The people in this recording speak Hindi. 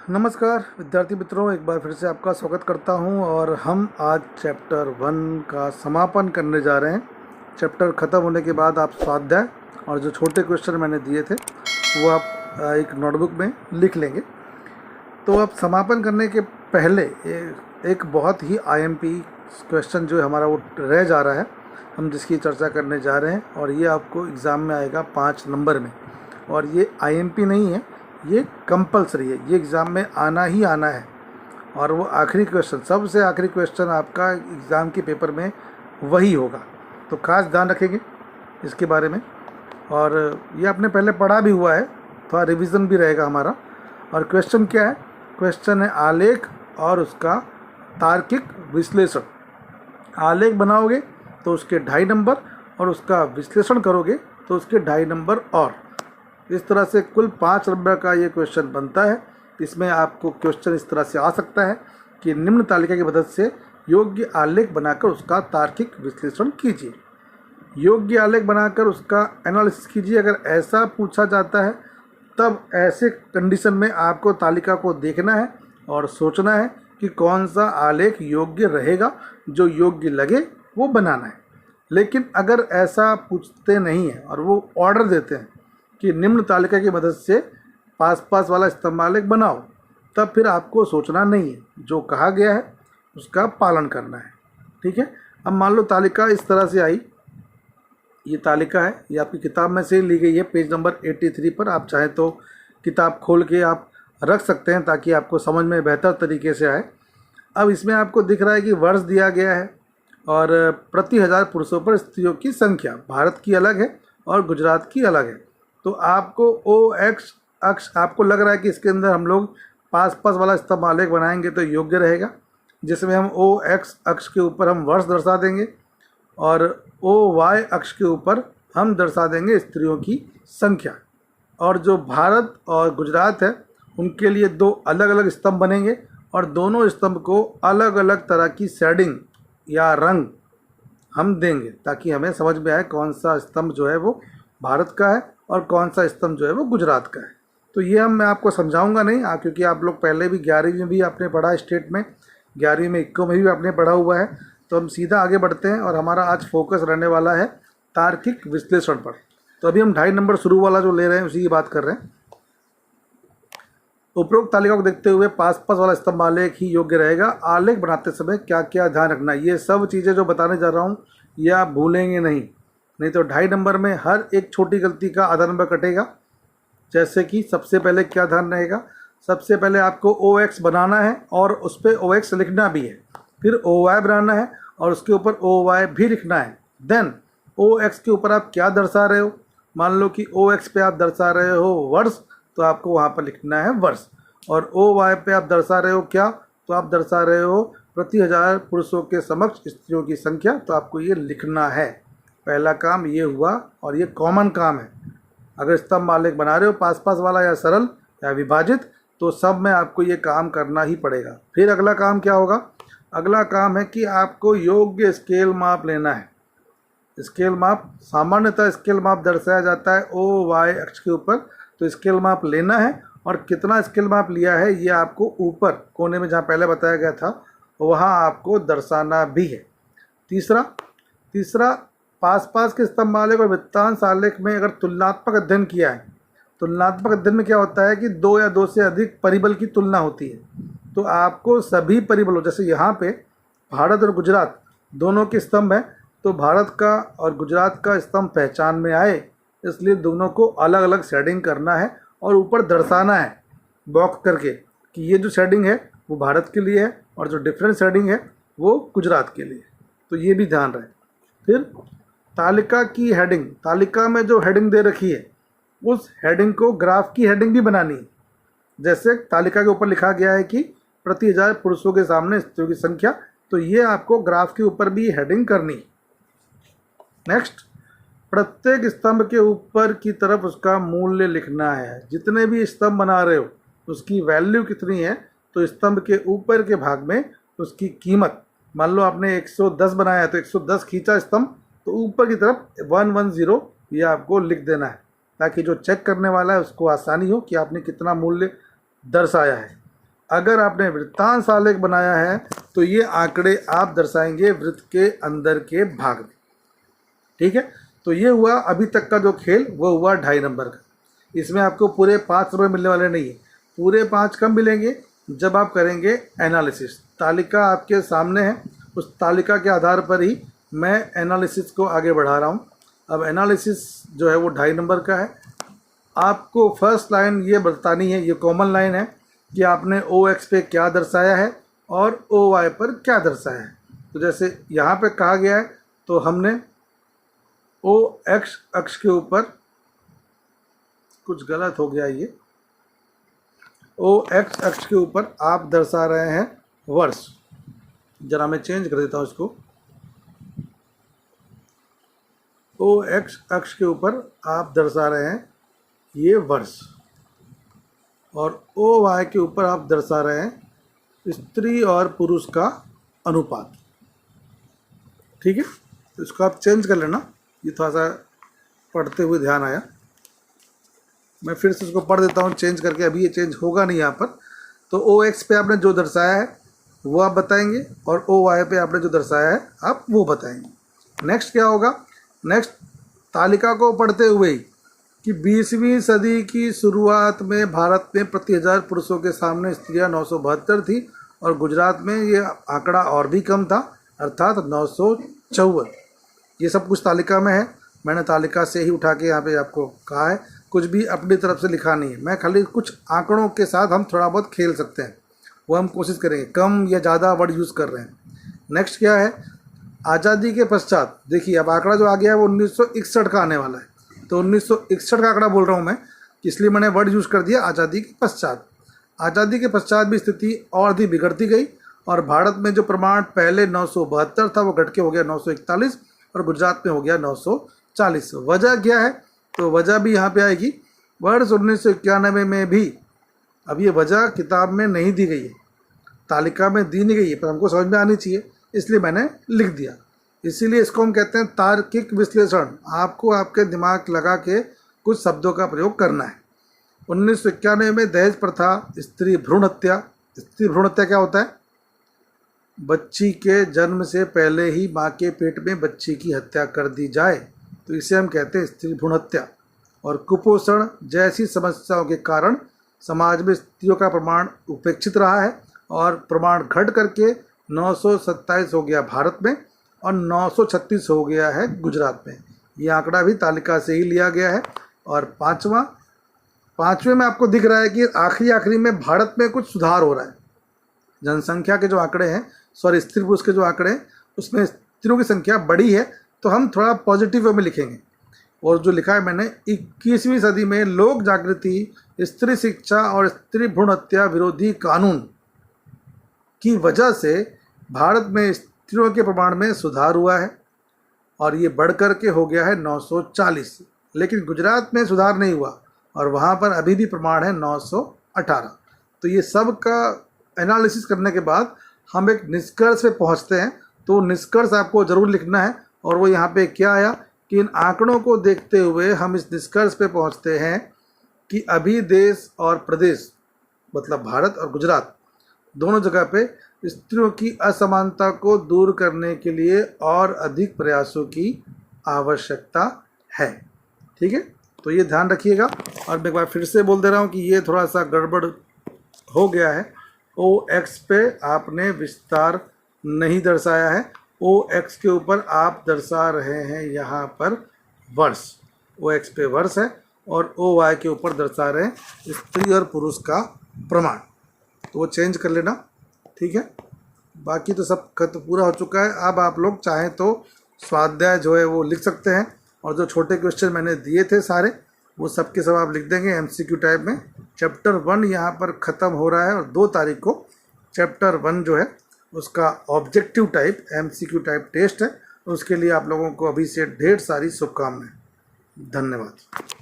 नमस्कार विद्यार्थी मित्रों, एक बार फिर से आपका स्वागत करता हूं और हम आज चैप्टर 1 का समापन करने जा रहे हैं। चैप्टर ख़त्म होने के बाद आप स्वाध्याय और जो छोटे क्वेश्चन मैंने दिए थे वो आप एक नोटबुक में लिख लेंगे। तो अब समापन करने के पहले एक बहुत ही आईएमपी क्वेश्चन जो हमारा वो रह जा रहा है, हम जिसकी चर्चा करने जा रहे हैं और ये आपको एग्ज़ाम में आएगा 5 नंबर में। और ये आईएमपी नहीं है, ये कंपलसरी है, ये एग्ज़ाम में आना ही आना है। और वो आखिरी क्वेश्चन, सबसे आखिरी क्वेश्चन आपका एग्ज़ाम के पेपर में वही होगा। तो खास ध्यान रखेंगे इसके बारे में। और ये आपने पहले पढ़ा भी हुआ है, थोड़ा रिवीजन भी रहेगा हमारा। और क्वेश्चन क्या है? क्वेश्चन है आलेख और उसका तार्किक विश्लेषण। आलेख बनाओगे तो उसके 2.5 नंबर और उसका विश्लेषण करोगे तो उसके 2.5 नंबर। और इस तरह से कुल 5 नंबर का ये क्वेश्चन बनता है। इसमें आपको क्वेश्चन इस तरह से आ सकता है कि निम्न तालिका की मदद से योग्य आलेख बनाकर उसका तार्किक विश्लेषण कीजिए। योग्य आलेख बनाकर उसका एनालिसिस कीजिए। अगर ऐसा पूछा जाता है तब ऐसे कंडीशन में आपको तालिका को देखना है और सोचना है कि कौन सा आलेख योग्य रहेगा, जो योग्य लगे वो बनाना है। लेकिन अगर ऐसा पूछते नहीं हैं और वो ऑर्डर देते हैं कि निम्न तालिका की मदद से पास पास वाला स्तंभ आलेख बनाओ, तब फिर आपको सोचना नहीं है, जो कहा गया है उसका पालन करना है। ठीक है। अब मान लो तालिका इस तरह से आई, ये तालिका है, ये आपकी किताब में से ली गई है, पेज नंबर 83 पर। आप चाहें तो किताब खोल के आप रख सकते हैं ताकि आपको समझ में बेहतर तरीके से आए। अब इसमें आपको दिख रहा है कि वर्ष दिया गया है और प्रति 1000 पुरुषों पर स्त्रियों की संख्या भारत की अलग है और गुजरात की अलग है। तो आपको OX अक्ष, आपको लग रहा है कि इसके अंदर हम लोग पास पास वाला स्तंभ आलेख बनाएंगे तो योग्य रहेगा, जिसमें हम OX अक्ष के ऊपर हम वर्ष दर्शा देंगे और OY अक्ष के ऊपर हम दर्शा देंगे स्त्रियों की संख्या। और जो भारत और गुजरात है उनके लिए 2 अलग अलग स्तंभ बनेंगे और दोनों स्तंभ को अलग अलग तरह की शेडिंग या रंग हम देंगे ताकि हमें समझ में आए कौन सा स्तंभ जो है वो भारत का है और कौन सा स्तंभ जो है वो गुजरात का है। तो ये मैं आपको समझाऊंगा नहीं, क्योंकि आप लोग पहले भी 11वीं में भी आपने पढ़ा, स्टेट में 11वीं में, इक्को में भी आपने पढ़ा हुआ है। तो हम सीधा आगे बढ़ते हैं और हमारा आज फोकस रहने वाला है तार्किक विश्लेषण पर। तो अभी हम 2.5 नंबर शुरू वाला जो ले रहे हैं उसी की बात कर रहे हैं। उपरोक्त तालिका को देखते हुए पास पास वाला स्तंभ आलेख ही योग्य रहेगा। आलेख बनाते समय क्या क्या ध्यान रखना, ये सब चीज़ें जो बताने जा रहा हूँ ये आप भूलेंगे नहीं तो 2.5 नंबर में हर एक छोटी गलती का आधा नंबर कटेगा। जैसे कि सबसे पहले क्या ध्यान रहेगा, सबसे पहले आपको OX बनाना है और उस पर OX लिखना भी है, फिर OY बनाना है और उसके ऊपर OY भी लिखना है। देन OX के ऊपर आप क्या दर्शा रहे हो, मान लो कि OX पे आप दर्शा रहे हो वर्ष, तो आपको वहाँ पर लिखना है वर्ष। और OY पे आप दर्शा रहे हो क्या, तो आप दर्शा रहे हो प्रति 1000 पुरुषों के समक्ष स्त्रियों की संख्या, तो आपको ये लिखना है। पहला काम ये हुआ और ये कॉमन काम है। अगर स्तंभ आलेख बना रहे हो पास पास वाला या सरल या विभाजित, तो सब में आपको ये काम करना ही पड़ेगा। फिर अगला काम क्या होगा, अगला काम है कि आपको योग्य स्केल माप लेना है। स्केल माप, सामान्यतः स्केल माप दर्शाया जाता है OY अक्ष के ऊपर, तो स्केल माप लेना है और कितना स्केल माप लिया है ये आपको ऊपर कोने में जहाँ पहले बताया गया था वहाँ आपको दर्शाना भी है। तीसरा पास पास के स्तंभ आलेख और वृत्तांश आलेख में अगर तुलनात्मक अध्ययन किया है, तुलनात्मक अध्ययन में क्या होता है कि 2 या 2 से अधिक परिबल की तुलना होती है। तो आपको सभी परिबलों, जैसे यहाँ पे भारत और गुजरात दोनों के स्तंभ हैं, तो भारत का और गुजरात का स्तंभ पहचान में आए इसलिए दोनों को अलग अलग शेडिंग करना है और ऊपर दर्शाना है बॉक्स करके कि ये जो शेडिंग है वो भारत के लिए है और जो डिफरेंट शेडिंग है वो गुजरात के लिए। तो ये भी ध्यान रहे। फिर तालिका की हेडिंग, तालिका में जो हेडिंग दे रखी है उस हेडिंग को ग्राफ की हेडिंग भी बनानी है। जैसे तालिका के ऊपर लिखा गया है कि प्रति 1000 पुरुषों के सामने स्त्रियों की संख्या, तो ये आपको ग्राफ के ऊपर भी हेडिंग करनी है। नेक्स्ट, प्रत्येक स्तंभ के ऊपर की तरफ उसका मूल्य लिखना है। जितने भी स्तंभ बना रहे हो उसकी वैल्यू कितनी है, तो स्तंभ के ऊपर के भाग में उसकी कीमत, मान लो आपने 110 बनाया है तो 110 खींचा स्तंभ, तो ऊपर की तरफ 110 ये आपको लिख देना है ताकि जो चेक करने वाला है उसको आसानी हो कि आपने कितना मूल्य दर्शाया है। अगर आपने वृत्तांश आलेख बनाया है तो ये आंकड़े आप दर्शाएंगे वृत्त के अंदर के भाग में। ठीक है, तो ये हुआ अभी तक का जो खेल, वो हुआ 2.5 नंबर का। इसमें आपको पूरे 5 रुपये मिलने वाले नहीं है, पूरे 5 कम मिलेंगे जब आप करेंगे एनालिसिस। तालिका आपके सामने है, उस तालिका के आधार पर ही मैं एनालिसिस को आगे बढ़ा रहा हूँ। अब एनालिसिस जो है वो 2.5 नंबर का है। आपको फर्स्ट लाइन ये बतानी है, ये कॉमन लाइन है कि आपने ओ एक्स पे क्या दर्शाया है और ओ वाई पर क्या दर्शाया है। तो जैसे यहाँ पे कहा गया है तो हमने ओ एक्स अक्ष के ऊपर, कुछ गलत हो गया, ये ओ एक्स अक्ष के ऊपर आप दर्शा रहे हैं वर्ष। जरा मैं चेंज कर देता हूँ इसको। ओ एक्स अक्ष के ऊपर आप दर्शा रहे हैं ये वर्ष, और ओ वाई के ऊपर आप दर्शा रहे हैं स्त्री और पुरुष का अनुपात। ठीक है, तो इसको आप चेंज कर लेना। ये थोड़ा सा पढ़ते हुए ध्यान आया, मैं फिर से इसको पढ़ देता हूँ चेंज करके। अभी ये चेंज होगा नहीं यहाँ पर। तो ओ एक्स पे आपने जो दर्शाया है वो आप बताएंगे, और ओ वाई पे आपने जो दर्शाया है आप वो बताएंगे। नेक्स्ट क्या होगा? नेक्स्ट तालिका को पढ़ते हुए ही कि 20वीं सदी की शुरुआत में भारत में प्रति 1000 पुरुषों के सामने स्त्रियां 972 थी, और गुजरात में ये आंकड़ा और भी कम था, अर्थात 954। ये सब कुछ तालिका में है, मैंने तालिका से ही उठा के यहाँ पे आपको कहा है, कुछ भी अपनी तरफ से लिखा नहीं है। मैं खाली कुछ आंकड़ों के साथ हम थोड़ा बहुत खेल सकते हैं, वो हम कोशिश करेंगे, कम या ज़्यादा वर्ड यूज़ कर रहे हैं। नेक्स्ट क्या है? आज़ादी के पश्चात, देखिए अब आंकड़ा जो आ गया है वो 1961 का आने वाला है। तो 1961 का आंकड़ा बोल रहा हूँ मैं, इसलिए मैंने वर्ड यूज़ कर दिया आज़ादी के पश्चात। आज़ादी के पश्चात भी स्थिति और भी बिगड़ती गई, और भारत में जो प्रमाण पहले 972 था वो घट के हो गया 941, और गुजरात में हो गया 940। वजह क्या है? तो वजह भी यहाँ पे आएगी। वर्ष 1991 में भी, अब ये वजह किताब में नहीं दी गई है, तालिका में दी नहीं गई है, पर हमको समझ में आनी चाहिए इसलिए मैंने लिख दिया। इसीलिए इसको हम कहते हैं तार्किक विश्लेषण। आपको आपके दिमाग लगा के कुछ शब्दों का प्रयोग करना है। 1991 में दहेज प्रथा, स्त्री भ्रूण हत्या। स्त्री भ्रूण हत्या क्या होता है? बच्ची के जन्म से पहले ही माँ के पेट में बच्ची की हत्या कर दी जाए, तो इसे हम कहते हैं स्त्री भ्रूण हत्या। और कुपोषण जैसी समस्याओं के कारण समाज में स्त्रियों का प्रमाण उपेक्षित रहा है, और प्रमाण घट करके 927 हो गया भारत में, और 936 हो गया है गुजरात में। ये आंकड़ा भी तालिका से ही लिया गया है। और पाँचवें में आपको दिख रहा है कि आखिरी में भारत में कुछ सुधार हो रहा है। जनसंख्या के जो आंकड़े हैं, सॉरी स्त्री पुरुष के जो आंकड़े हैं, उसमें स्त्रियों की संख्या बढ़ी है, तो हम थोड़ा पॉजिटिव वे में लिखेंगे। और जो लिखा है मैंने, 21वीं सदी में लोक जागृति, स्त्री शिक्षा और स्त्री भ्रूण हत्या विरोधी कानून की वजह से भारत में स्त्रियों के प्रमाण में सुधार हुआ है, और ये बढ़ कर के हो गया है 940। लेकिन गुजरात में सुधार नहीं हुआ, और वहाँ पर अभी भी प्रमाण है 918। तो ये सब का एनालिसिस करने के बाद हम एक निष्कर्ष पे पहुँचते हैं। तो निष्कर्ष आपको ज़रूर लिखना है, और वो यहाँ पे क्या आया कि इन आंकड़ों को देखते हुए हम इस निष्कर्ष पे पहुँचते हैं कि अभी देश और प्रदेश, मतलब भारत और गुजरात, दोनों जगह पे स्त्रियों की असमानता को दूर करने के लिए और अधिक प्रयासों की आवश्यकता है। ठीक है, तो ये ध्यान रखिएगा। और मैं एक बार फिर से बोल दे रहा हूँ कि ये थोड़ा सा गड़बड़ हो गया है। ओ एक्स पे आपने विस्तार नहीं दर्शाया है, ओ एक्स के ऊपर आप दर्शा रहे हैं यहाँ पर वर्ष। ओ एक्स पे वर्ष है, और ओ वाई के ऊपर दर्शा रहे हैं स्त्री और पुरुष का प्रमाण। तो वो चेंज कर लेना। ठीक है, बाकी तो सब खत पूरा हो चुका है। अब आप लोग चाहें तो स्वाध्याय जो है वो लिख सकते हैं, और जो छोटे क्वेश्चन मैंने दिए थे सारे, वो सब के सब आप लिख देंगे एमसीक्यू टाइप में। चैप्टर 1 यहाँ पर ख़त्म हो रहा है, और 2 तारीख को चैप्टर 1 जो है उसका objective type MCQ type test है। उसके लिए आप लोगों को अभी से ढेर सारी शुभकामनाएं। धन्यवाद।